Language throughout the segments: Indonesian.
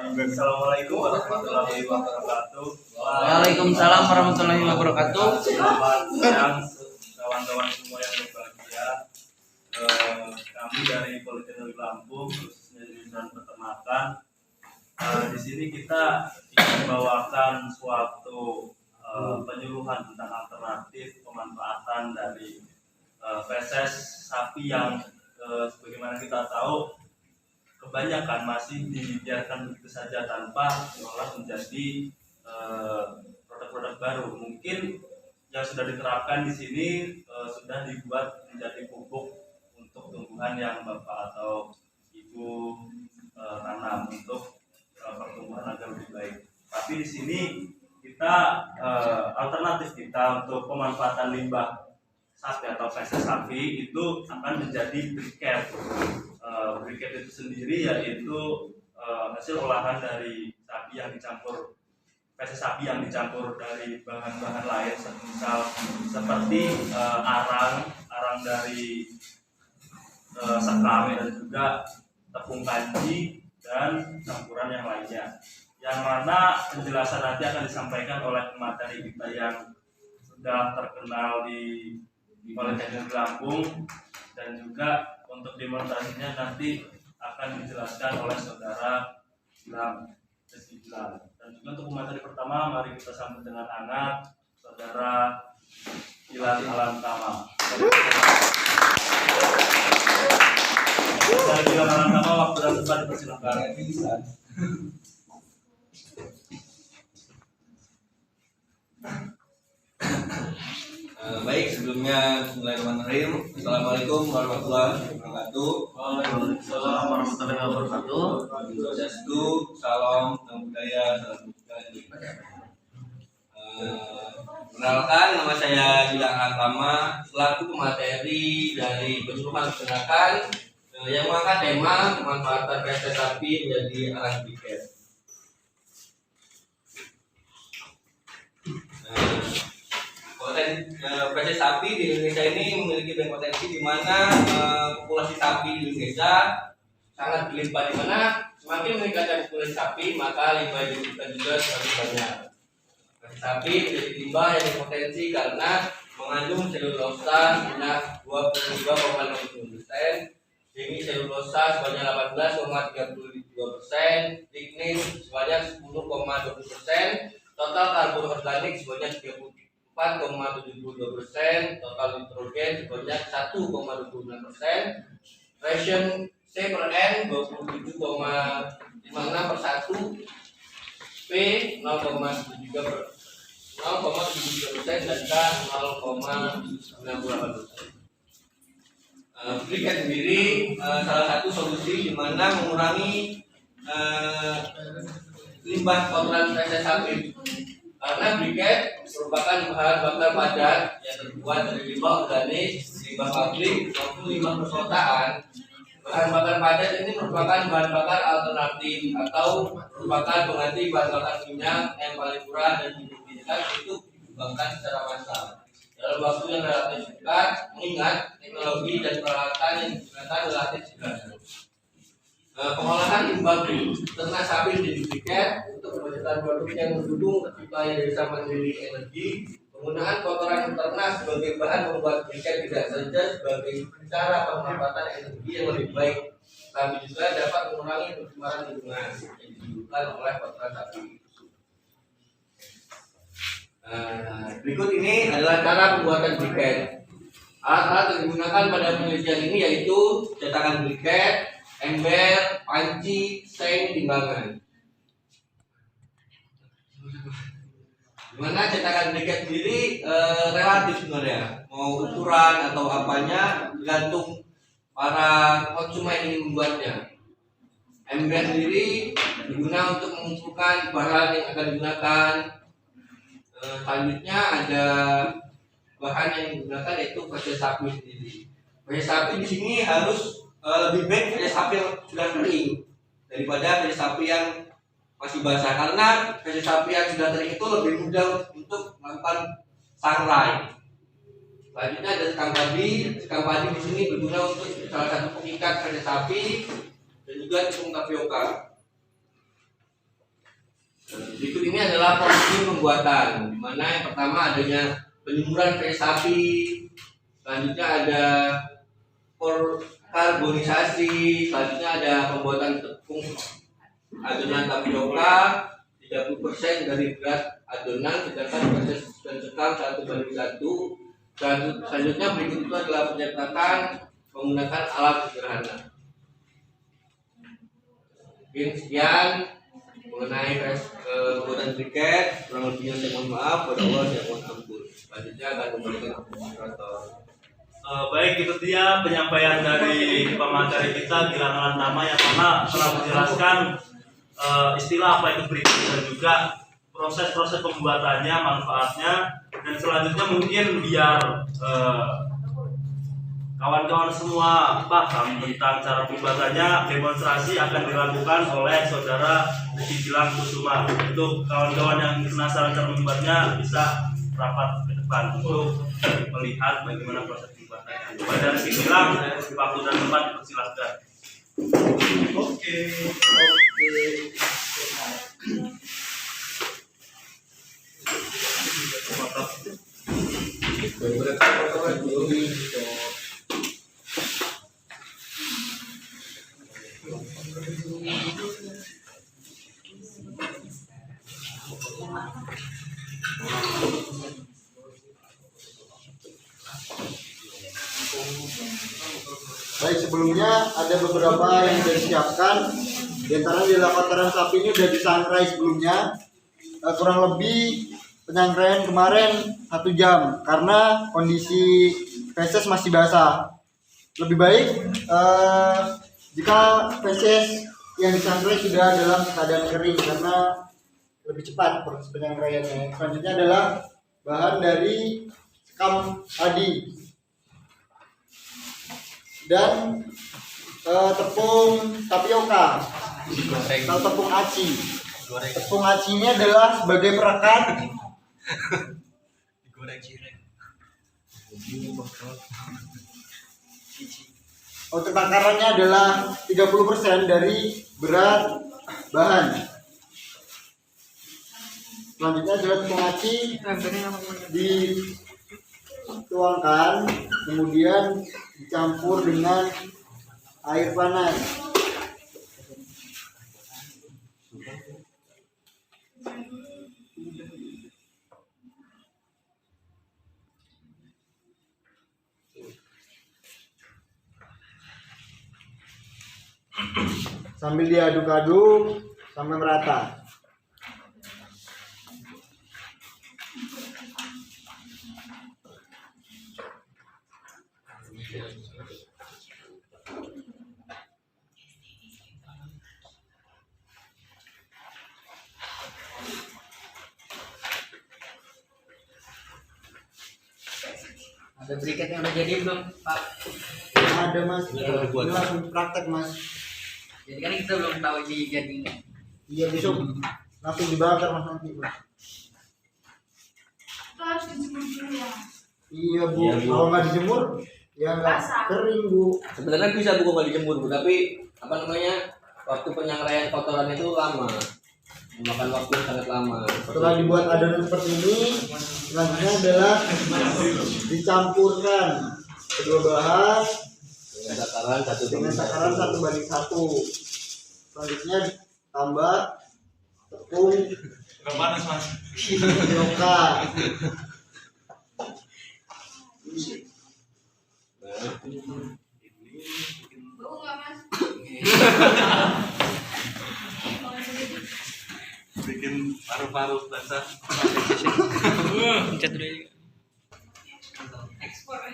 Assalamualaikum warahmatullahi wabarakatuh. Waalaikumsalam warahmatullahi wabarakatuh. Selamat siang kawan-kawan semua yang berbahagia. Kami dari Politeknik Lampung, khususnya di jurusan peternakan. Di sini kita ingin membawakan suatu penyuluhan tentang alternatif pemanfaatan dari feses sapi yang sebagaimana kita tahu kebanyakan masih dibiarkan begitu saja tanpa diolah menjadi produk-produk baru. Mungkin yang sudah diterapkan di sini sudah dibuat menjadi pupuk untuk tumbuhan yang bapak atau ibu tanam untuk pertumbuhan agar lebih baik. Tapi di sini kita alternatif kita untuk pemanfaatan limbah sapi atau feses sapi itu akan menjadi briket. Briket itu sendiri yaitu hasil olahan dari sapi yang dicampur feses sapi yang dicampur dari bahan-bahan lain, misal seperti arang dari sekam dan juga tepung kanji dan campuran yang lainnya. Yang mana penjelasan nanti akan disampaikan oleh pemateri kita yang sudah terkenal di Politeknik Lampung, dan juga untuk demonstrasinya nanti akan dijelaskan oleh saudara Gilang. Dan juga untuk pemateri pertama, mari kita sambut dengan hangat saudara Gilang Alantama. Saudara Gilang Alantama, waktu dan tempat dipersilakan. Baik, sebelumnya bismillahirrahmanirrahim. Assalamualaikum warahmatullahi wabarakatuh. Waalaikumsalam warahmatullahi wabarakatuh. Swastiastu, salam budaya, salam budaya. Perkenalkan, nama saya Gilang Alantama, selaku pemateri dari penyuluhan peternakan yang mengangkat tema pemanfaatan feses sapi menjadi arang briket. Feses sapi di Indonesia ini memiliki banyak potensi, di mana populasi sapi di Indonesia sangat berlimpah, di mana semakin meningkatnya populasi sapi maka limbah yang dibutuhkan juga semakin banyak. Feses sapi menjadi limbah yang berpotensi karena mengandung selulosa sebanyak 22,60%, demi selulosa sebanyak 18,32%, lignin sebanyak 10,20%, total karbon organik sebanyak 4,72%, total nitrogen sebanyak 1,26%, ration C per N 27,56/1, P 0,73%, dan K 0,98%. Briket sendiri salah satu solusi di mana mengurangi limbah kotoran feses sapi, karena briket merupakan bahan bakar padat yang terbuat dari limbah organik, limbah pabrik maupun limbah perkotaan. Bahan bakar padat ini merupakan bahan bakar alternatif atau merupakan pengganti bahan bakar minyak yang paling murah dan dimungkinkan untuk dikembangkan secara massal dalam waktu yang relatif singkat, mengingat teknologi dan peralatan yang digunakan relatif sederhana. Pengolahan limbah ternak sapi menjadi briket untuk menghasilkan produk yang mendukung terciptanya desa mandiri energi. Penggunaan kotoran ternak sebagai bahan membuat briket tidak saja sebagai cara pemanfaatan energi yang lebih baik, tapi juga dapat mengurangi pencemaran lingkungan yang ditimbulkan oleh kotoran sapi. Berikut ini adalah cara pembuatan briket. Alat-alat yang digunakan pada penelitian ini yaitu cetakan briket, ember, panci, seng, timbangan. Dimana cetakan briket sendiri relatif sebenarnya, mau ukuran atau apanya tergantung para konsumen yang membuatnya. Ember sendiri digunakan untuk mengumpulkan bahan yang akan digunakan. Selanjutnya ada bahan yang digunakan yaitu feses sapi sendiri. Feses sapi di sini harus lebih baik feses sapi yang sudah kering daripada feses sapi yang masih basah, karena feses sapi yang sudah kering itu lebih mudah untuk melakukan sangrai. Selanjutnya ada sekam padi. Sekam padi di sini berguna untuk salah satu pengikat feses sapi dan juga tepung tapioka. adalah proses pembuatan, di mana yang pertama adanya penjemuran kayu sapi, selanjutnya ada karbonisasi, selanjutnya ada pembuatan tepung adonan tapioka 30% dari berat adonan, sedangkan proses pencekam 1:1. Selanjutnya berikut itu adalah pencetakan menggunakan alat sederhana. Mungkin sekian mengenai pembuatan briket, kurang lebihnya saya mohon maaf, pada Allah saya mohon ampun. Selanjutnya akan kembalikan ke moderator. Baik, itu dia penyampaian dari pemateri kita Gilang Alantama yang mana telah menjelaskan istilah apa itu briket dan juga proses-proses pembuatannya, manfaatnya, dan selanjutnya mungkin biar kawan-kawan semua paham tentang cara pembuatannya, demonstrasi akan dilakukan oleh saudara Rizky Gilang Kusuma. Untuk kawan-kawan yang penasaran cara membuatnya bisa rapat ke depan untuk melihat bagaimana proses pembuatannya. Kepada Rizky Gilang, waktu dan tempat dipersilakan. Oke. Baik, sebelumnya ada beberapa yang sudah disiapkan. Di antaranya di kotoran sapi ini sudah disangrai sebelumnya. Kurang lebih penyangkraian kemarin 1 jam karena kondisi feses masih basah. Lebih baik jika feses yang disangrai sudah dalam keadaan kering karena lebih cepat proses penyangkraiannya. Selanjutnya adalah bahan dari sekam padi dan tepung tapioka atau tepung aci. Tepung aci ini adalah sebagai perekat. Untuk takarannya adalah 30% dari berat bahan. Selanjutnya adalah tepung aci dituangkan, kemudian dicampur dengan air panas. Sambil diaduk-aduk sampai merata. Ada briket yang udah jadi belum, Pak? Ada mas, ini langsung praktek mas. Jadi kan kita belum tahu jadinya. Iya, besok langsung dibakar mas nanti mas. Harus dijemur dulu ya. Iya bu, kalau nggak dijemur ya nggak kering bu. Sebenarnya bisa buku kalau dijemur, Bu, tapi apa namanya, waktu penyangkraian kotoran itu lama, memakan waktu yang sangat lama. Setelah dibuat adonan seperti ini, selanjutnya adalah dicampurkan kedua bahan Dengan takaran dengan takaran 1:1. Selanjutnya tambah tepung Panas mas. tapioka. Bau nggak mas? Bikin paru-paru basah. Ekspor ya.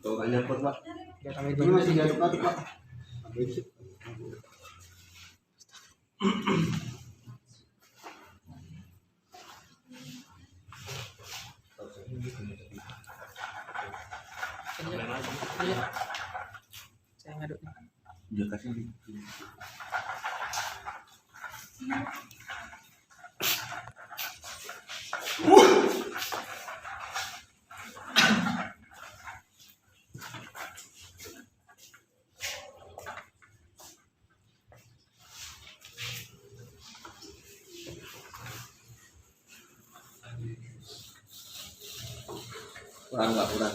Tuh banyak pun, Pak. Ini masih diaduk-aduk pak. Saya ngaduk. Dia kasih di. Kurang nggak kurang.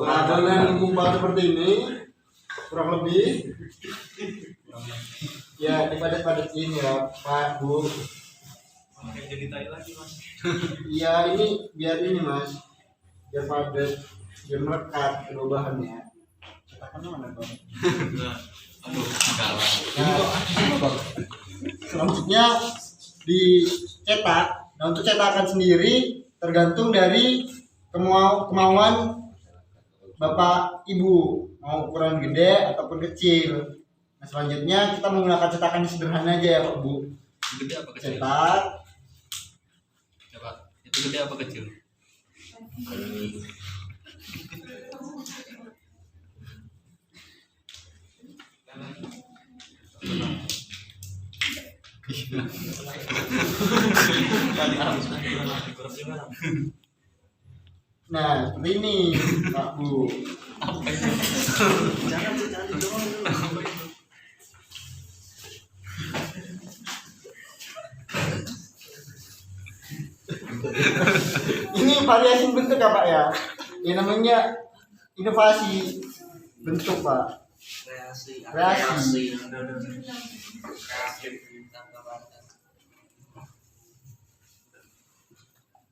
Nah, dengan gumpal seperti ini kurang lebih ya dipadat-padatin ya Pak Bu. Oke, jadi tai lagi mas. Iya ini biar ini mas, biar padat, biar melekat perubahannya. Cetakan mana Bang? Aduh, kalah. Nah, selanjutnya dicetak. Nah untuk cetakan sendiri tergantung dari kemauan Bapak Ibu, mau ukuran gede ataupun kecil. Nah selanjutnya kita menggunakan cetakan yang sederhana aja ya Pak Bu. Gede apa kecil? Cetak. Coba, itu gede apa kecil? Nah seperti ini Pak Bu. Ini variasi bentuk ya Pak ya. Ini namanya inovasi bentuk Pak. Kreasi.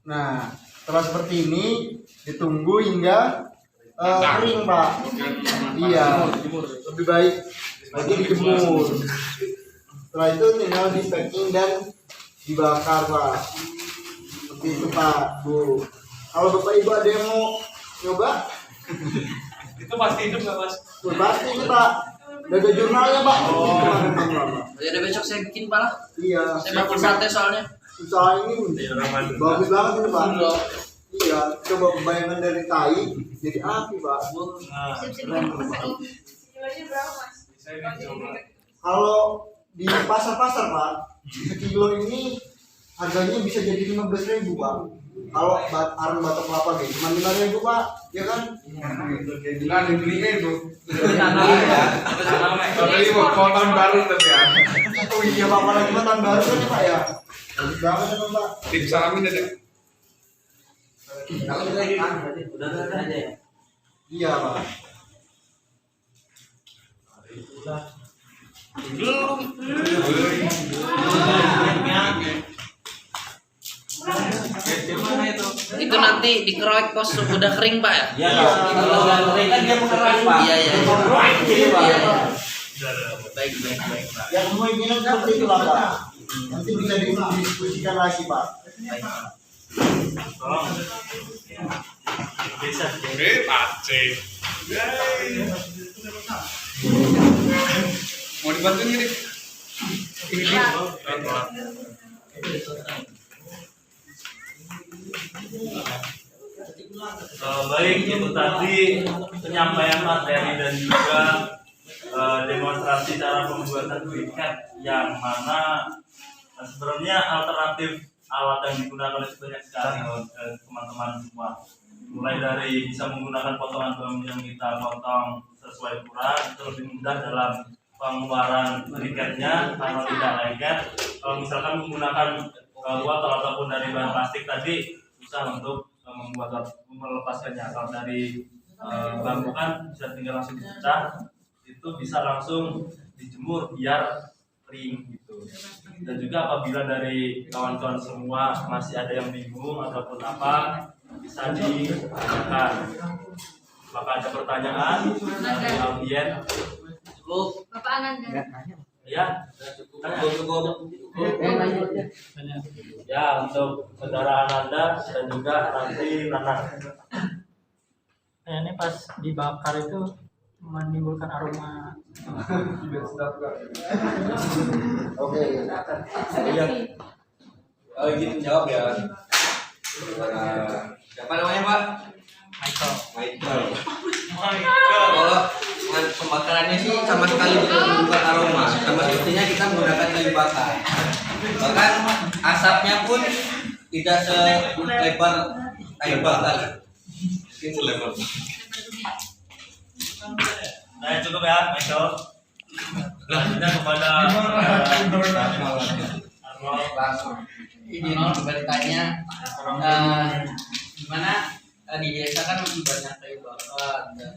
Nah setelah seperti ini ditunggu hingga kering Pak. Iya. Lebih baik lagi dijemur. Setelah itu tinggal di packing dan dibakar Pak. Seperti itu Pak Bu. Kalau Bapak Ibu ada yang mau nyoba, Itu pasti hidup nggak mas? pasti ini Pak. Udah ada jurnalnya Pak. Ya udah besok saya bikin pala. Iya. Saya bakul sate soalnya. Usaha ini bagus banget ini Pak. Iya. Coba pembayangan dari tai jadi api Pak. Nah, Keren Pak. Nilainya berapa mas? saya ini coba. Kalau di pasar-pasar Pak, sekilo ini harganya bisa jadi 15.000 Pak. Kalau arang batok kelapa gitu cuma 5.000 Pak, ya kan? Bilang dibeliin tuh. Tanam, Tapi mau tahun baru tapi ya. Oh iya Pak, apalagi mah tahun baru kan ya Pak ya. Bagus banget ya Pak. Disalamin ada. Kalau kita lagi kan berarti udah aja ya. Iya Pak. Itu nanti dikeroek pos udah kering Pak ya? Iya. Kalau udah kering kan dia mengeras Pak. Iya iya. Iya, Pak. Baik baik baik Pak. Yang kemungkinan seperti itu lah Pak. Nanti bisa didiskusikan lagi Pak. Baik Pak. tolong. Bisa. Pace. Mau dibantuin gini? Baik, itu tadi penyampaian materi dan juga demonstrasi cara pembuatan briket yang mana sebenarnya alternatif alat yang digunakan itu banyak sekali teman-teman semua. Mulai dari bisa menggunakan potongan bambu yang kita potong sesuai ukuran, itu lebih mudah dalam pengeluaran briketnya kalau tidak lengket. Kalau misalkan menggunakan botol ataupun dari bahan plastik tadi susah untuk melepaskannya. Kalau dari bambu kan bisa tinggal langsung dipecah, itu bisa langsung dijemur biar kering gitu. Dan juga apabila dari kawan-kawan semua masih ada yang bingung ataupun apa, bisa ditanyakan. Maka ada pertanyaan dari audien? Cukup. Bapak Ananda. Ya, Cukup. ya untuk saudara Ananda dan juga nanti Nana. Ini pas dibakar itu menimbulkan aroma. Oke. Iya. Oh izin jawab ya. Siapa namanya Pak? Michael. Michael. Kalau pembakarannya sih sama sekali tidak menimbulkan aroma. Sama sepertinya kita menggunakan kayu bakar. Bahkan asapnya pun tidak selebar kayu bakar. Mungkin selebar. Nah cukup ya Michael. Selanjutnya kepada langsung izin bertanya gimana di desa kan banyak kayu bakar dan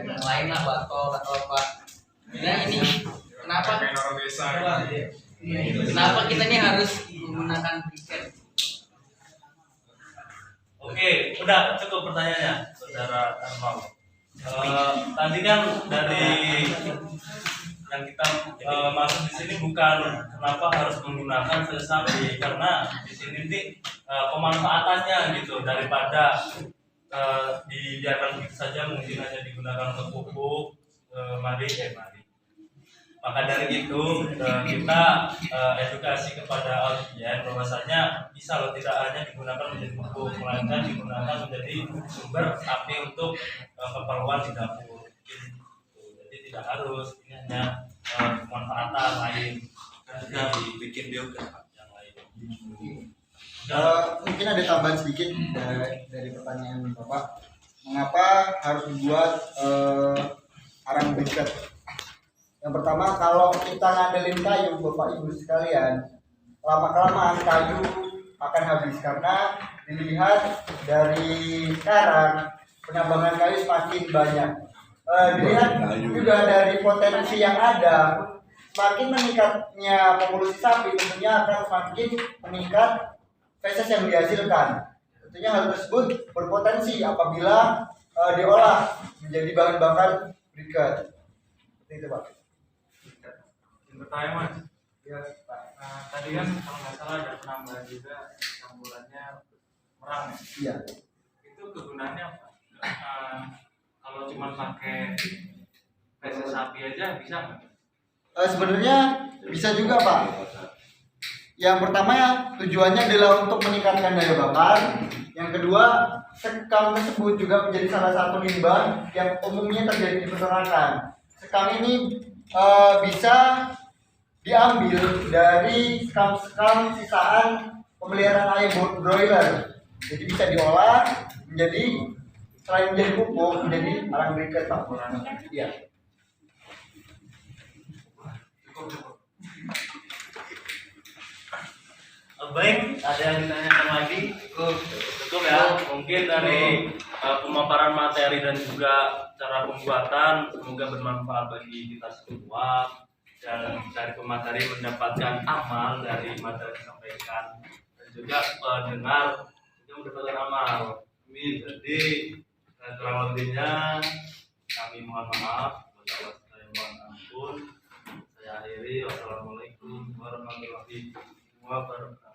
yang lain lah batok atau apa. Nah ini kenapa Kayak orang desa. kenapa kita nih harus menggunakan briket? Oke, udah cukup pertanyaannya, saudara Arnold. Tadi kan dari yang kita maksud di sini bukan kenapa harus menggunakan sapi, karena di sini nih pemanfaatannya gitu, daripada dibiarkan begitu saja mungkin hanya digunakan untuk pupuk, mari. Maka dari itu kita edukasi kepada audiens bahwasanya bisa loh tidak hanya digunakan menjadi pupuk, melainkan digunakan menjadi sumber api untuk keperluan di dapur. Jadi tidak harus, ini hanya pemanfaatan lain, dibikin biogas yang lain. Mungkin ada tambahan sedikit dari pertanyaan Bapak. Mengapa harus dibuat arang briket? Yang pertama, kalau kita ngandelin kayu, Bapak Ibu sekalian, lama-kelamaan kayu akan habis karena dilihat dari sekarang penambangan kayu semakin banyak. Dilihat juga dari potensi yang ada, semakin meningkatnya populasi sapi tentunya akan semakin meningkat feses yang dihasilkan. Tentunya hal tersebut berpotensi apabila diolah menjadi bahan bakar briket. Seperti itu, Pak. Bertanya Mas. Ya, Pak. Tadi kan kalau nggak salah ada penambahan juga campurannya merang ya. Iya. Itu kegunaannya apa? Kalau cuma pakai feses sapi aja bisa nggak? Sebenarnya bisa juga, Pak. Yang pertama ya tujuannya adalah untuk meningkatkan daya bakar. Yang kedua, sekam tersebut juga menjadi salah satu limbah yang umumnya terjadi di peternakan. Sekam ini bisa diambil dari sekam-sekam sisaan pemeliharaan ayam broiler. Jadi bisa diolah menjadi, selain menjadi pupuk, menjadi arang briket, Pak. Iya. Baik, ada yang ditanyakan lagi? Cukup ya. Mungkin dari pemaparan materi dan juga cara pembuatan semoga bermanfaat bagi kita semua, dan dari pemateri mendapatkan amal dari materi yang disampaikan, dan juga pendengar yang mendapatkan amal. Amin. Jadi kurang lebihnya kami mohon maaf, saya mohon ampun. Saya akhiri. Wassalamualaikum warahmatullahi wabarakatuh.